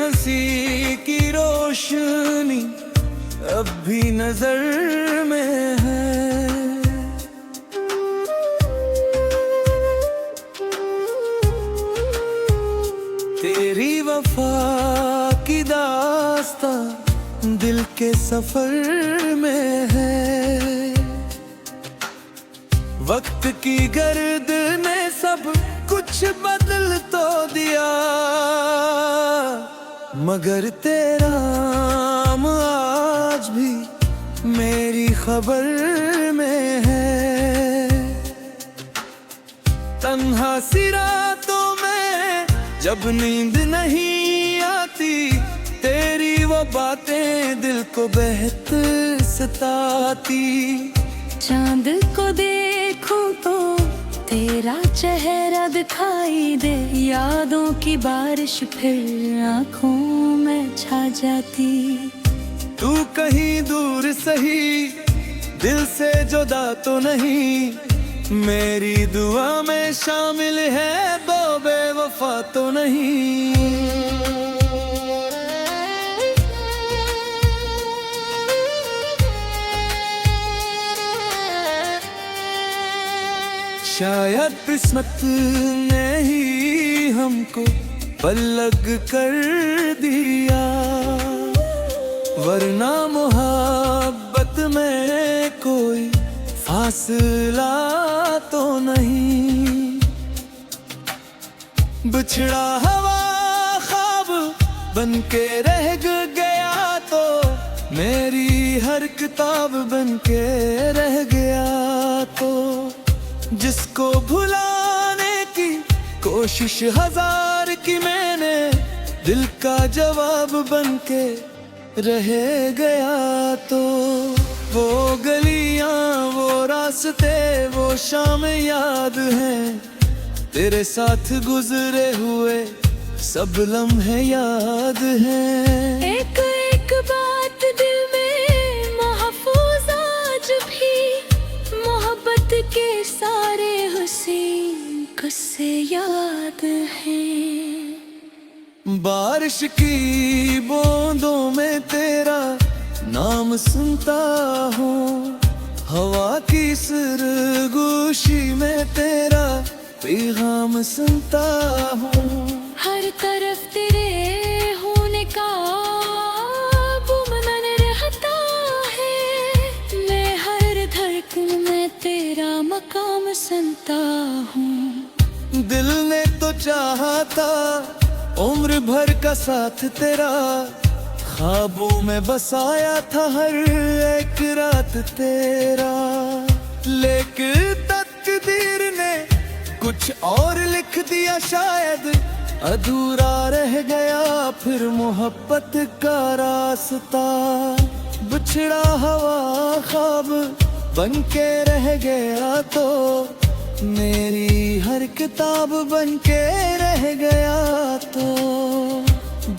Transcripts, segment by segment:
हंसी की रोशनी अब भी नजर में है। तेरी वफा की दास्तां दिल के सफर में है। वक्त की गर्द ने सब कुछ बदल तो दिया, मगर तेरा नाम आज भी मेरी खबर में है। तन्हा सी रातों में जब नींद नहीं आती, तेरी वो बातें दिल को बेहतर सताती। चांद को देखूं तो तेरा चेहरा दिखाई दे, यादों की बारिश फिर आँखों में छा जाती। तू कहीं दूर सही, दिल से जुदा तो नहीं, मेरी दुआ में शामिल है, दो बेवफा तो नहीं। शायद किस्मत ने ही हमको पलग कर दिया, वरना मोहब्बत में कोई फासला तो नहीं। बिछड़ा हवा ख्वाब बन के रह गया तो, मेरी हर किताब बन के रह गया तो। जिसको भुलाने की कोशिश हजार की मैंने, दिल का जवाब बन के रह गया तो। वो गलियां, वो रास्ते, वो शाम याद हैं, तेरे साथ गुजरे हुए सब लम्हे याद हैं। एक एक बात दिल में महफूज आज भी, मोहब्बत के सारे हुस्न किस्से याद हैं। बारिश की बूंदों में तेरा नाम सुनता हूँ, हवा की सरगोशी में तेरा पैगाम सुनता हूँ। हर तरफ तेरे होने का गुमनान रहता है, मैं हर धड़कन में तेरा मकाम सुनता हूँ। दिल ने तो चाहा था उम्र भर का साथ तेरा, ख्वाबों में बसाया था हर एक रात तेरा। लेकिन तकदीर ने कुछ और लिख दिया, शायद अधूरा रह गया फिर मोहब्बत का रास्ता। बिछड़ा हवा ख्वाब बन के रह गया तो, मेरी हर किताब बन के रह गया तो।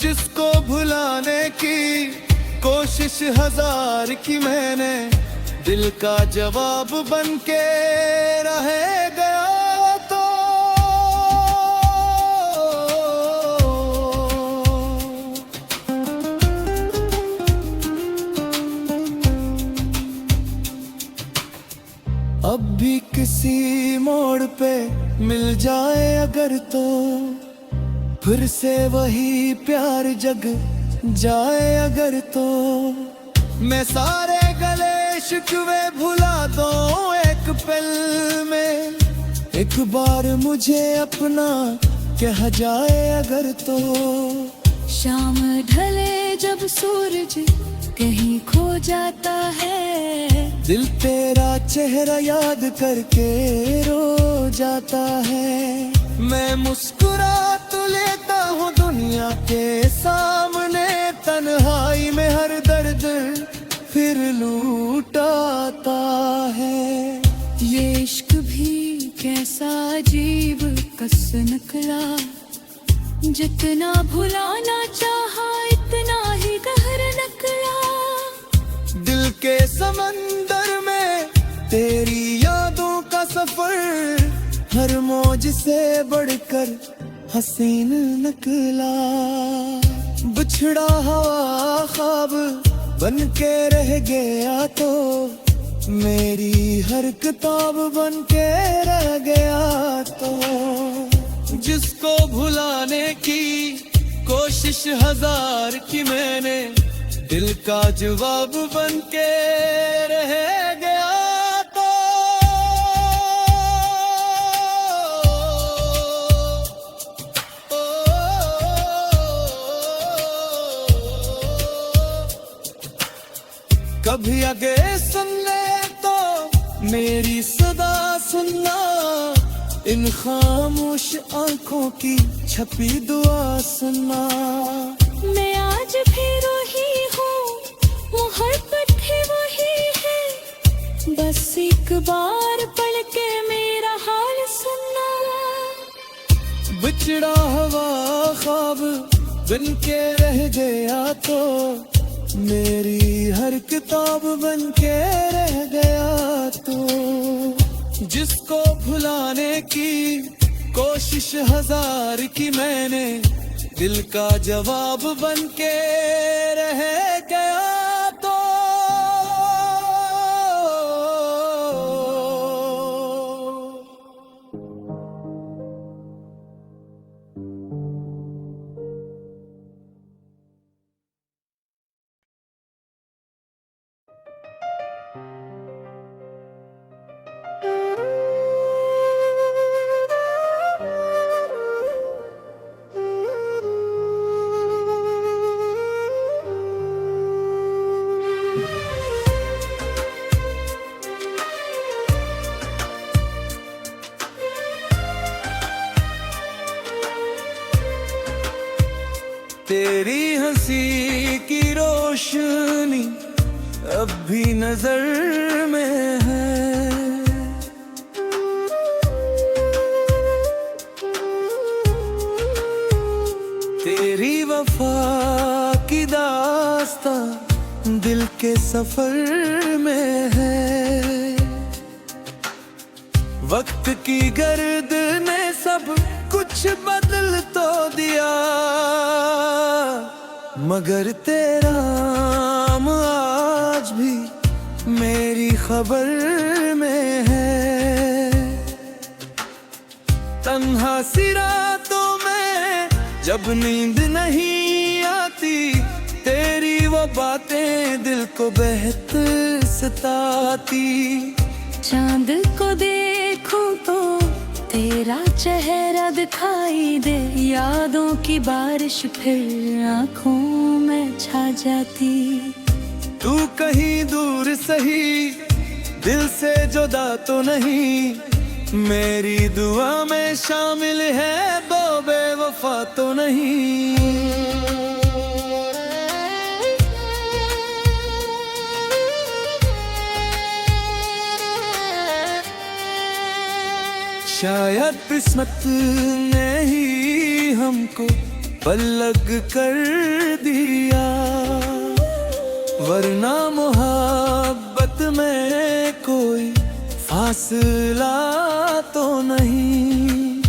जिसको भुलाने की कोशिश हजार की मैंने, दिल का जवाब बन के रह गया तो। अब भी किसी मोड़ पे मिल जाए अगर तो, फिर से वही प्यार जग जाए अगर तो। मैं सारे गले शिकवे भुला दूं एक पल में, एक बार मुझे अपना कह जाए अगर तो। शाम ढले जब सूरज कहीं खो जाता है, दिल तेरा चेहरा याद करके रो जाता है। मैं मुस्कुरा तो लेता हूँ दुनिया के सामने, तन्हाई में हर दर्द फिर लूटाता है। ये इश्क भी कैसा अजीब कस निकला, जितना भुलाना चाहा इतना ही गहर निकला। दिल के समंदर में तेरी यादों का सफर, हर मौज से बढ़कर हसीन निकला। बिछड़ा हवा ख्वाब बन के रह गया तो मेरी हर किताब बन के रह गया तो जिसको भुलाने की कोशिश हजार की मैंने दिल का जवाब बन के रह गया तो कभी आगे सुन ले तो मेरी सदा सुनना, इन खामोश आंखों की छपी दुआ सुनना। मैं आज भी रोही हूँ, मोहब्बत भी वही है, बस एक बार पढ़ के मेरा हाल सुनना। बिछड़ा हवा ख्वाब बन के रह गया तो मेरी हर किताब बन के रह गया तो जिसको भुलाने की कोशिश हजार की मैंने दिल का जवाब बन के रह गया तो तेरी हंसी की रोशनी अब भी नजर में है, तेरी वफा की दास्तां दिल के सफर में है। वक्त की गर्द ने सब कुछ बदल तो दिया, मगर तेरा नाम आज भी मेरी खबर में है। तन्हा सी रातों में जब नींद नहीं आती, तेरी वो बातें दिल को बेहद सताती। चांद को देखूं तो तेरा चेहरा दिखाई दे, यादों की बारिश फिर आँखों में छा जाती। तू कहीं दूर सही दिल से जुदा तो नहीं, मेरी दुआ में शामिल है वो बेवफा तो नहीं। शायद किस्मत ने ही हमको पलग कर दिया, वरना मोहब्बत में कोई फासला तो नहीं।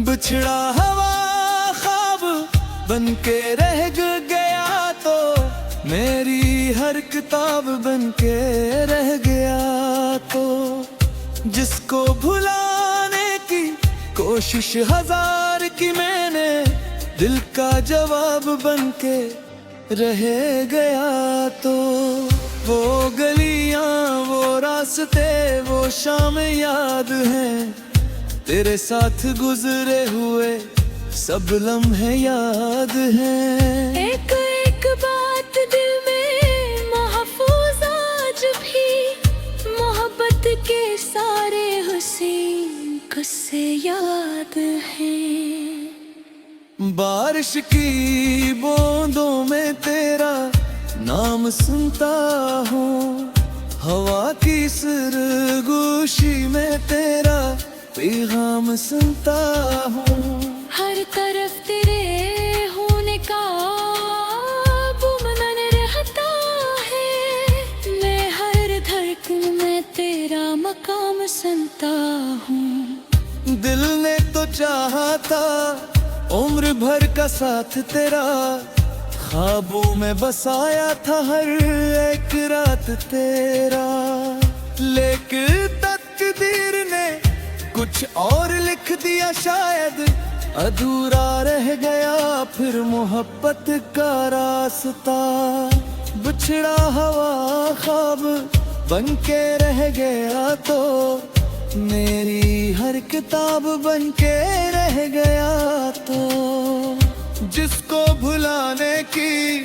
बिछड़ा हवा ख्वाब बन के रह गया तो मेरी हर किताब बन के रह गया तो जिसको भुलाने की कोशिश हजार की मैंने दिल का जवाब बन के रह गया तो वो गलियां वो रास्ते वो शाम याद हैं, तेरे साथ गुजरे हुए सब लम्हे याद हैं। एक एक बात दिल में महफूज आज भी, मोहब्बत के सारे हुस्न किस्से याद हैं। बारिश की बूंदों में तेरा नाम सुनता हूँ, हवा की सरगोशी में तेरा पैगाम सुनता हूँ। हर तरफ तेरे होने का गुमनान रहता है, मैं हर धड़कन में तेरा मकाम सुनता हूँ। दिल ने तो चाहा था उम्र भर का साथ तेरा ख्वाबों में बसाया था हर एक रात तेरा, लेकिन तकदीर ने कुछ और लिख दिया, शायद अधूरा रह गया फिर मोहब्बत का रास्ता। बिछड़ा हवा ख्वाब बन के रह गया तो मेरी हर किताब बन के रह गया तो, जिसको भुलाने की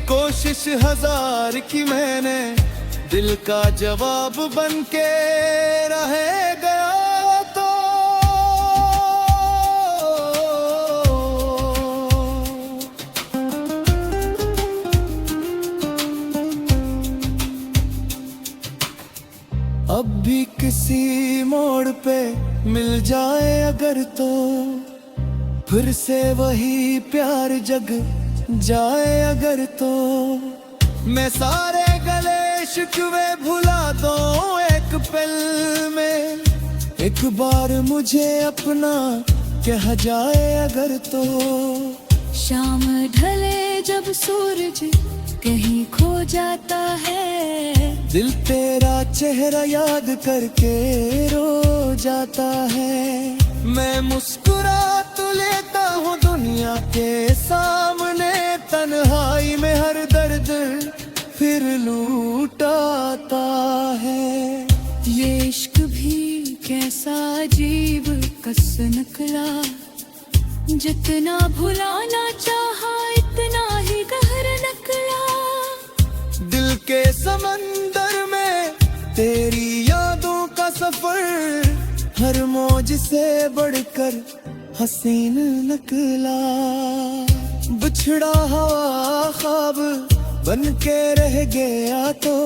कोशिश हजार की मैंने दिल का जवाब बन के रह गया तो। अब भी किसी मोड़ पे मिल जाए अगर तो फिर से वही प्यार जग जाए अगर तो, मैं सारे गले शिकवे भुला दूं एक पल में, एक बार मुझे अपना कह जाए अगर तो। शाम ढले जब सूरज कहीं खो जाता है, दिल तेरा चेहरा याद करके रो जाता है। मैं मुस्कुरा तो लेता हूँ दुनिया के सामने, तन्हाई में हर दर्द फिर लूटाता है। ये इश्क भी कैसा अजीब कस निकला, जितना भुलाना चाहा इतना ही गहर निकला। दिल के समंदर में तेरी यादों का सफर हर मौज से बढ़कर हसीन निकला। बिछड़ा हवा ख्वाब बन के रह गया तो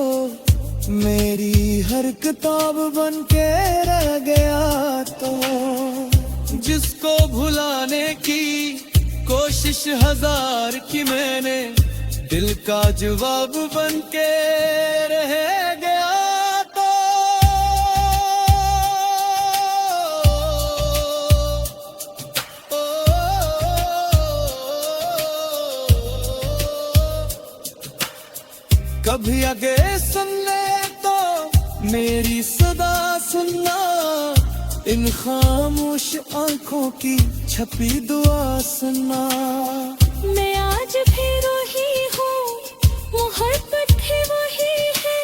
मेरी हर किताब बन के रह गया तो, जिसको भुलाने की कोशिश हजार की मैंने दिल का जवाब बन के रह गया तो। कभी आगे सुन ले तो मेरी सदा सुनना, इन खामोश आंखों की छपी दुआ सुनना। मैं आज भी रोही हूँ, मोहब्बत भी वही है,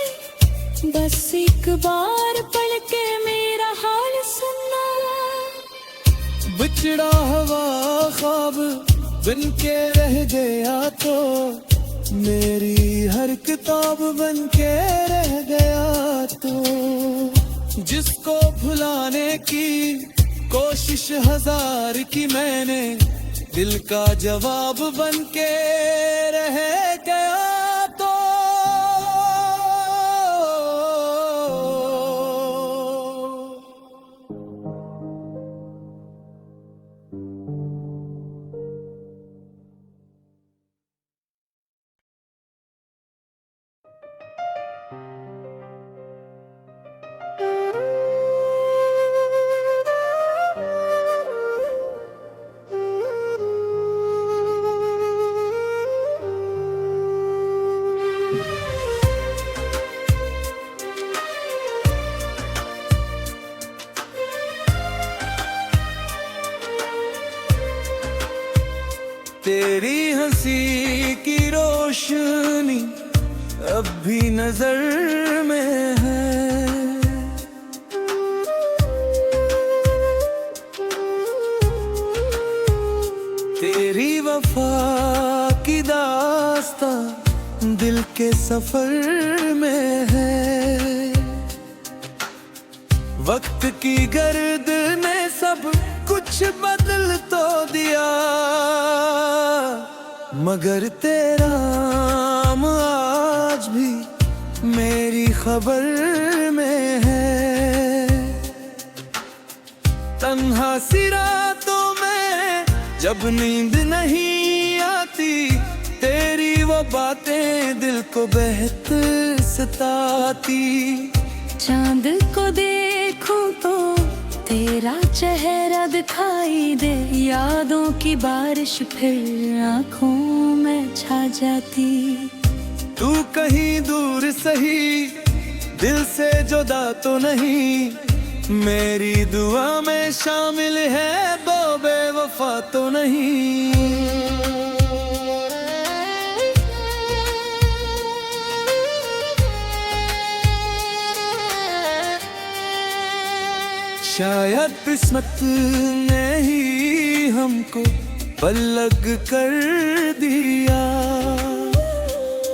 बस एक बार पढ़ के मेरा हाल सुनना। बिछड़ा हवा ख्वाब बन के रह गया तो मेरी हर किताब बन के रह गया तो, जिसको भुलाने की कोशिश हजार की मैंने दिल का जवाब बन के रह गया तो। तेरी हंसी की रोशनी अब भी नजर में है, तेरी वफा की दास्तां दिल के सफर में है। वक्त की गर्द ने सब कुछ बदल तो दिया, मगर तेरा नाम आज भी मेरी खबर में है। तन्हा सी रातों में जब नींद नहीं आती, तेरी वो बातें दिल को बेहद सताती। चांद को देखूं तो तेरा चेहरा दिखाई दे, यादों की बारिश फिर आँखों में छा जाती। तू कहीं दूर सही, दिल से जुदा तो नहीं, मेरी दुआ में शामिल है, वो बेवफा तो नहीं। शायद किस्मत ने ही हमको पलग कर दिया,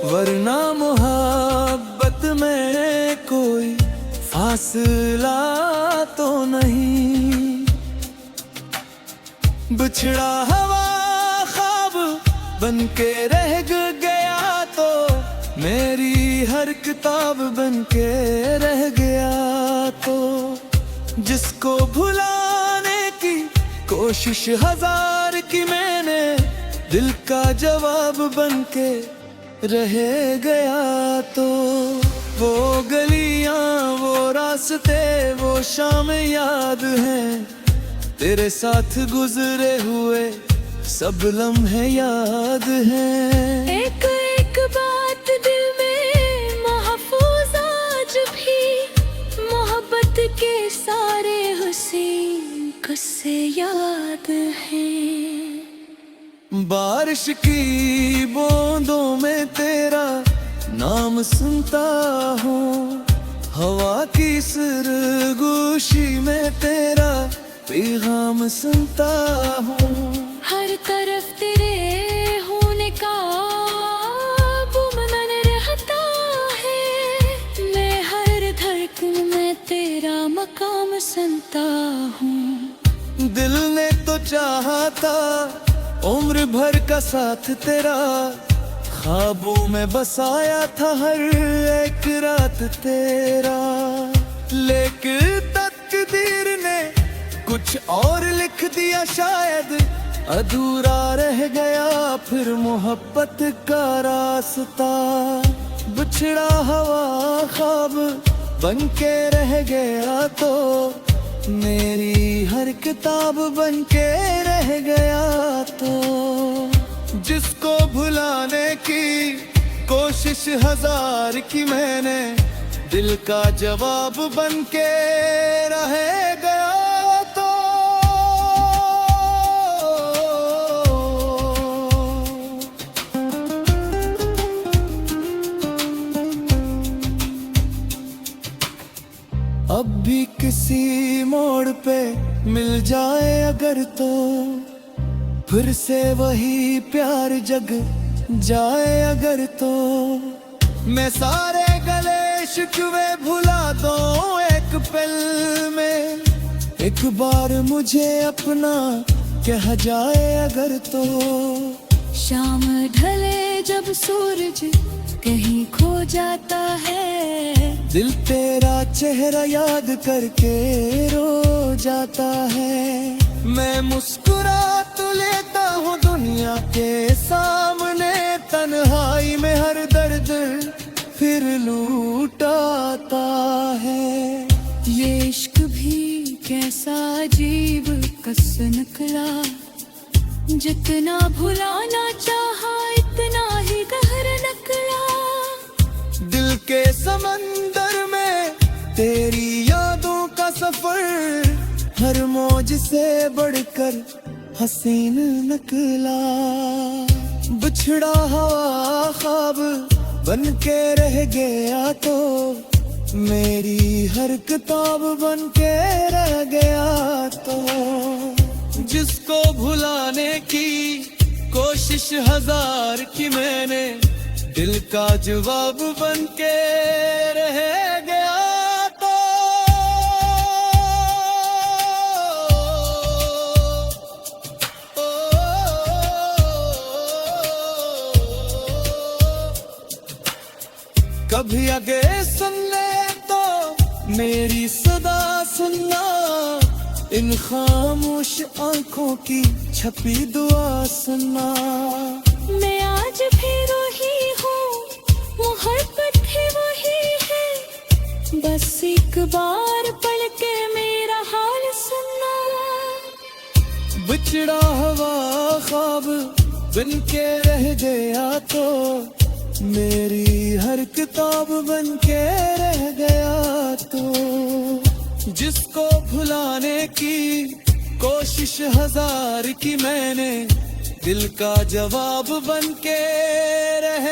वरना मोहब्बत में कोई फासला तो नहीं। बिछड़ा हवा ख्वाब बन के रह गया तो, मेरी हर किताब बन के रह गया तो। जिसको भुलाने की कोशिश हजार की मैंने, दिल का जवाब बन के रह गया तो। वो गलियां, वो रास्ते, वो शाम याद हैं, तेरे साथ गुजरे हुए सब लम्हे याद हैं। एक एक बात दिल में महफूज आज भी, मोहब्बत के सारे हुस्न किस्से याद हैं। बारिश की बूंदों में तेरा नाम सुनता हूँ, हवा की सरगोशी में तेरा पैगाम सुनता हूँ। हर तरफ तेरे होने का गुमनान रहता है, मैं हर धड़कन में तेरा मकाम सुनता हूँ। दिल ने तो चाहा था उम्र भर का साथ तेरा, ख्वाबों में बसाया था हर एक रात तेरा। लेकिन तकदीर ने कुछ और लिख दिया, शायद अधूरा रह गया फिर मोहब्बत का रास्ता। बिछड़ा हवा ख्वाब बन के रह गया तो, मेरी हर किताब बन के रह गया तो। जिसको भुलाने की कोशिश हजार की मैंने, दिल का जवाब बन के रह गया तो। अब भी किसी मोड़ पे मिल जाए अगर तो, फिर से वही प्यार जग जाए अगर तो। मैं सारे गले शिकवे भुला दूं एक पल में, एक बार मुझे अपना कह जाए अगर तो। शाम ढले जब सूरज कहीं खो जाता है, दिल तेरा चेहरा याद करके रो जाता है। मैं मुस्कुरा तो लेता हूँ दुनिया के सामने, तन्हाई में हर दर्द फिर लूटाता है। ये इश्क भी कैसा अजीब कस निकला, जितना भुलाना चाहा इतना ही गहरा निकला। दिल के समंदर में तेरी यादों का सफर, हर मौज से बढ़कर हसीन निकला। बिछड़ा हवा ख्वाब बन के रह गया तो, मेरी हर किताब बन के रह गया तो। जिसको भुलाने की कोशिश हजार की मैंने, दिल का जवाब बन के रह गया तो। कभी आगे सुन ले तो मेरी सदा सुनना, इन खामोश आंखों की छपी दुआ सुनना। मैं आज भी रोही हूँ, मोहब्बत है वही है, बस एक बार पढ़ के मेरा हाल सुन। बिछड़ा हुआ ख्वाब बन के रह गया तो मेरी हर किताब बन के रह गया तो जिसको भुलाने की कोशिश हजार की मैंने दिल का जवाब बन के रह